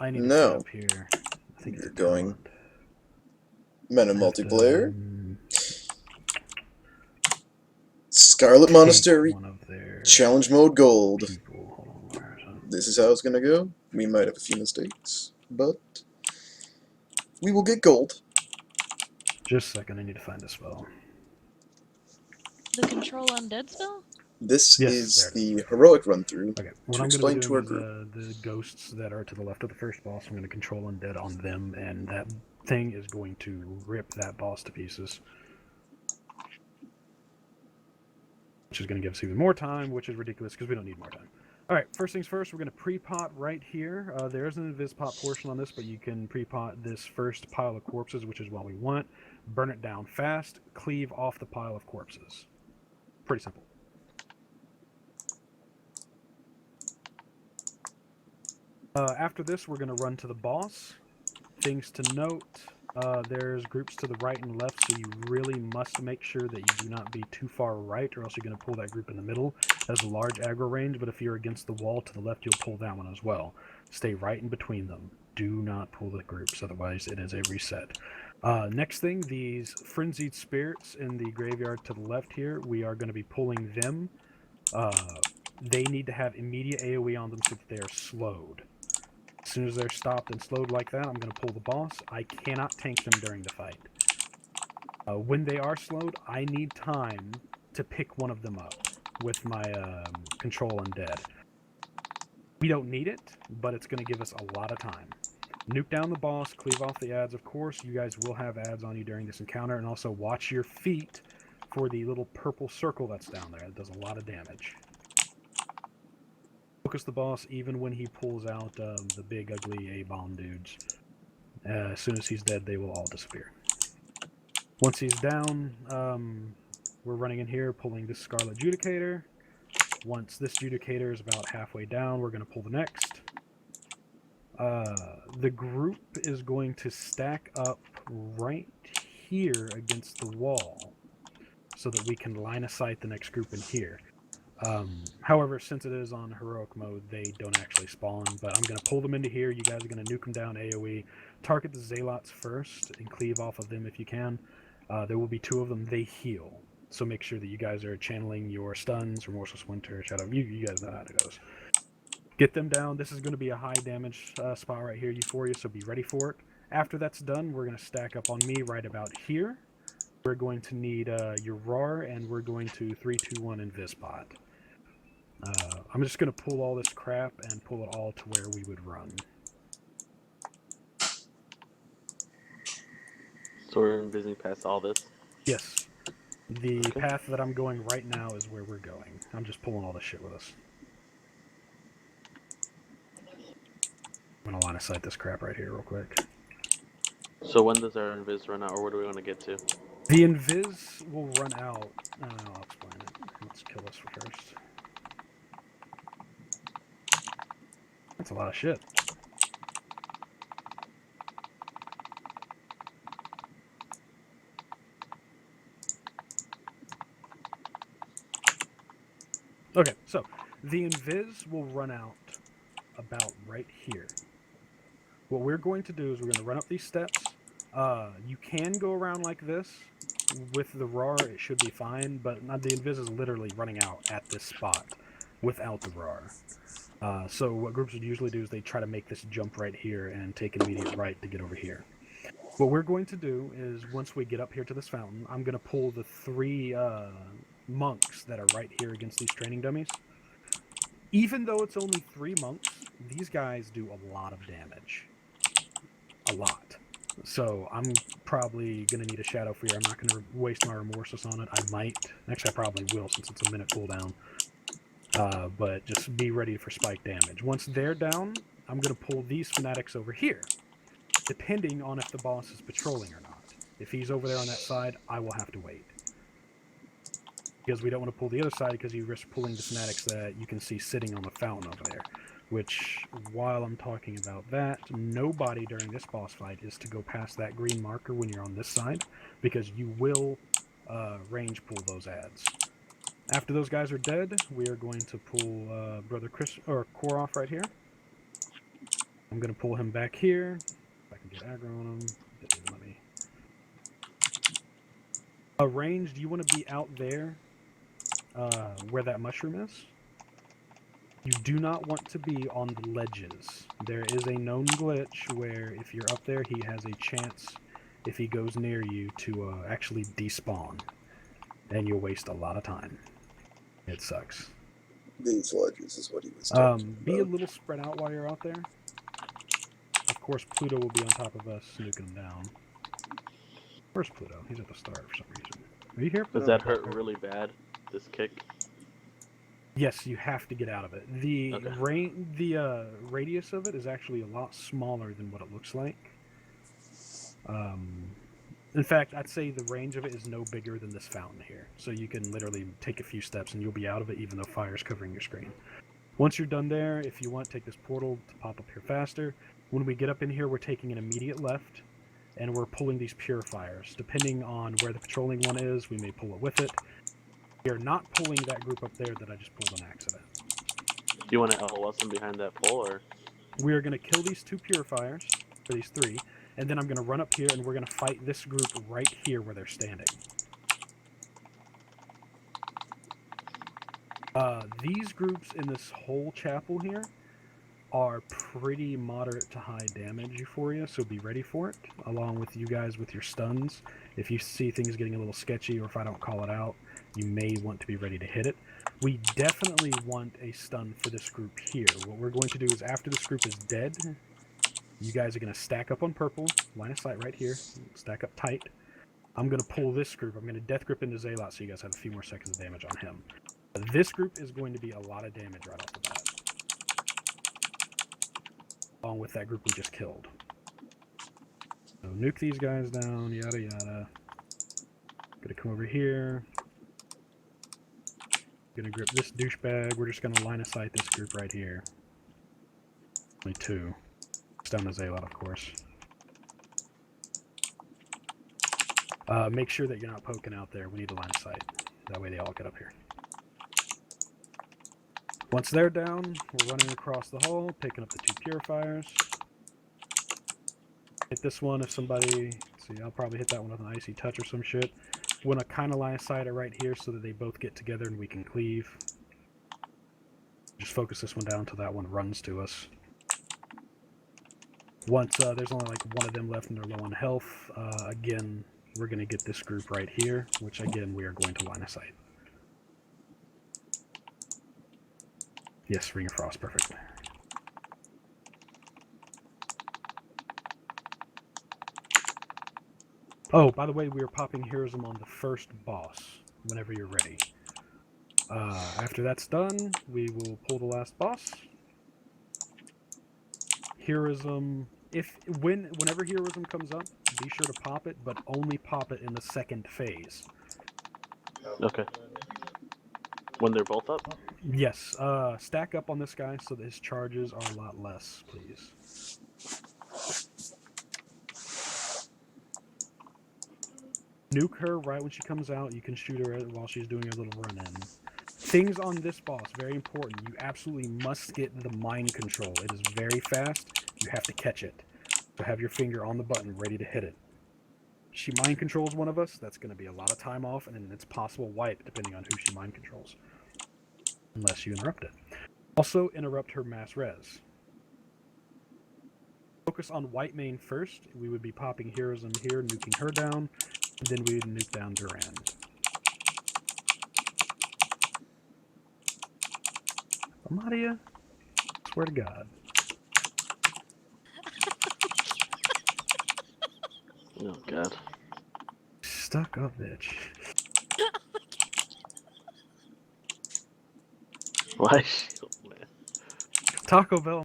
I need to set No, up here. I think it's you're a going talent. meta I have multiplayer. to Scarlet take Monastery one of their challenge mode gold. people. Hold on, where is it? This is how it's gonna go. We might have a few mistakes, but we will get gold. Just a second, I need to find a spell. The control undead spell? This Yes, there is it is. the Okay. heroic run through Okay, what to I'm going to be explain to doing our is group. the ghosts that are to the left of the first boss, I'm going to control undead on them, and that thing is going to rip that boss to pieces. Which is going to give us even more time, which is ridiculous because we don't need more time. All right, first things first, we're going to pre-pot right here. There is an invis pot portion on this, but you can pre-pot this first pile of corpses, which is what we want. Burn it down fast, cleave off the pile of corpses. Pretty simple. After this, we're going to run to the boss. Things to note, there's groups to the right and left, so you really must make sure that you do not be too far right, or else you're going to pull that group in the middle. That's a large aggro range, but if you're against the wall to the left, you'll pull that one as well. Stay right in between them. Do not pull the groups, otherwise it is a reset. Next thing, these frenzied spirits in the graveyard to the left here, we are going to be pulling them. They need to have immediate AoE on them so that they are slowed. As soon as they're stopped and slowed like that, I'm going to pull the boss. I cannot tank them during the fight. When they are slowed, I need time to pick one of them up with my control undead. We don't need it, but it's going to give us a lot of time. Nuke down the boss, cleave off the ads, of course. You guys will have ads on you during this encounter, and also watch your feet for the little purple circle that's down there. It does a lot of damage. Focus the boss even when he pulls out the big ugly A-bomb dudes. As soon as he's dead, they will all disappear. Once he's down, we're running in here, pulling this Scarlet Judicator. Once this Judicator is about halfway down, we're going to pull the next. The group is going to stack up right here against the wall so that we can line of sight the next group in here. However, since it is on heroic mode, they don't actually spawn, but I'm going to pull them into here. You guys are going to nuke them down AoE. Target the Zealots first and cleave off of them if you can. There will be two of them. They heal. So make sure that you guys are channeling your stuns, Remorseless Winter, Shadow. You guys know how it goes. Get them down. This is going to be a high damage spot right here, Euphoria, so be ready for it. After that's done, we're going to stack up on me right about here. We're going to need your roar, and we're going to 3, 2, 1 Invispot. I'm just going to pull all this crap and pull it all to where we would run. So we're busy past all this? Yes. The path that I'm going right now is where we're going. I'm just pulling all this shit with us. I'm going to line of sight this crap right here real quick. So when does our invis run out, or where do we want to get to? The invis will run out. I'll explain it. Let's kill this first. That's a lot of shit. Okay, so the invis will run out about right here. What we're going to do is we're going to run up these steps. You can go around like this. With the roar, it should be fine, but the invis is literally running out at this spot without the roar. So what groups would usually do is they try to make this jump right here and take an immediate right to get over here. What we're going to do is once we get up here to this fountain, I'm going to pull the 3 monks that are right here against these training dummies. Even though it's only 3 monks, these guys do a lot of damage. A lot. So I'm probably going to need a Shadow Fear. I'm not going to waste my Remorseless on it. I might. Actually, I probably will since it's a minute cooldown. But just be ready for spike damage. Once they're down, I'm going to pull these Fanatics over here, depending on if the boss is patrolling or not. If he's over there on that side, I will have to wait. Because we don't want to pull the other side because you risk pulling the Fanatics that you can see sitting on the fountain over there. Which, while I'm talking about that, nobody during this boss fight is to go past that green marker when you're on this side, because you will range pull those ads. After those guys are dead, we are going to pull Brother Chris or Koroff right here. I'm gonna pull him back here. If I can get aggro on him. Didn't even let me. Ranged, you want to be out there where that mushroom is. You do not want to be on the ledges. There is a known glitch where if you're up there, he has a chance, if he goes near you, to actually despawn. And you'll waste a lot of time. It sucks. These ledges is what he was talking Be a about. little spread out while you're out there. Of course, Pluto will be on top of us, snooping him down. Where's Pluto? He's at the start for some reason. Are you here, Pluto? Does that hurt really bad? This kick? Yes, you have to get out of it. The Okay. radius of it is actually a lot smaller than what it looks like. In fact, I'd say the range of it is no bigger than this fountain here. So you can literally take a few steps and you'll be out of it even though fire's covering your screen. Once you're done there, if you want, take this portal to pop up here faster. When we get up in here, we're taking an immediate left and we're pulling these purifiers. Depending on where the patrolling one is, we may pull it with it. We are not pulling that group up there that I just pulled on accident. Do you want to LOS them behind that pole, or? We are going to kill these 2 purifiers, or these 3, and then I'm going to run up here and we're going to fight this group right here where they're standing. These groups in this whole chapel here are pretty moderate to high damage for you, so be ready for it, along with you guys with your stuns. If you see things getting a little sketchy, or if I don't call it out, you may want to be ready to hit it. We definitely want a stun for this group here. What we're going to do is after this group is dead, you guys are going to stack up on purple, line of sight right here, stack up tight. I'm going to pull this group. I'm going to death grip into Zalot so you guys have a few more seconds of damage on him. This group is going to be a lot of damage right off the bat, along with that group we just killed. So nuke these guys down, yada yada. Gonna come over here. Gonna grip this douchebag. We're just gonna line of sight this group right here. Only 2. It's down to Zalot, of course. Make sure that you're not poking out there. We need a line of sight. That way they all get up here. Once they're down, we're running across the hall, picking up the 2 purifiers. Hit this one if somebody... See, I'll probably hit that one with an icy touch or some shit. Want to kind of line of sight it right here so that they both get together and we can cleave. Just focus this one down until that one runs to us. Once there's only like 1 of them left and they're low on health, again, we're going to get this group right here, which again, we are going to line of sight. Yes, Ring of Frost, perfect. Oh, by the way, we are popping Heroism on the first boss, whenever you're ready. After that's done, we will pull the last boss. Heroism, whenever Heroism comes up, be sure to pop it, but only pop it in the second phase. Okay. When they're both up? Yes, stack up on this guy so that his charges are a lot less, please. Nuke her right when she comes out. You can shoot her while she's doing her little run-in. Things on this boss, very important. You absolutely must get the mind control. It is very fast. You have to catch it. So have your finger on the button, ready to hit it. She mind controls one of us, that's going to be a lot of time off, and it's possible wipe depending on who she mind controls. Unless you interrupt it. Also, interrupt her mass res. Focus on white main first. We would be popping Heroism here, nuking her down, and then we would nuke down Durand. Amadia, swear to God. Oh god. Stuck up, bitch. Why shield, man? Taco Bell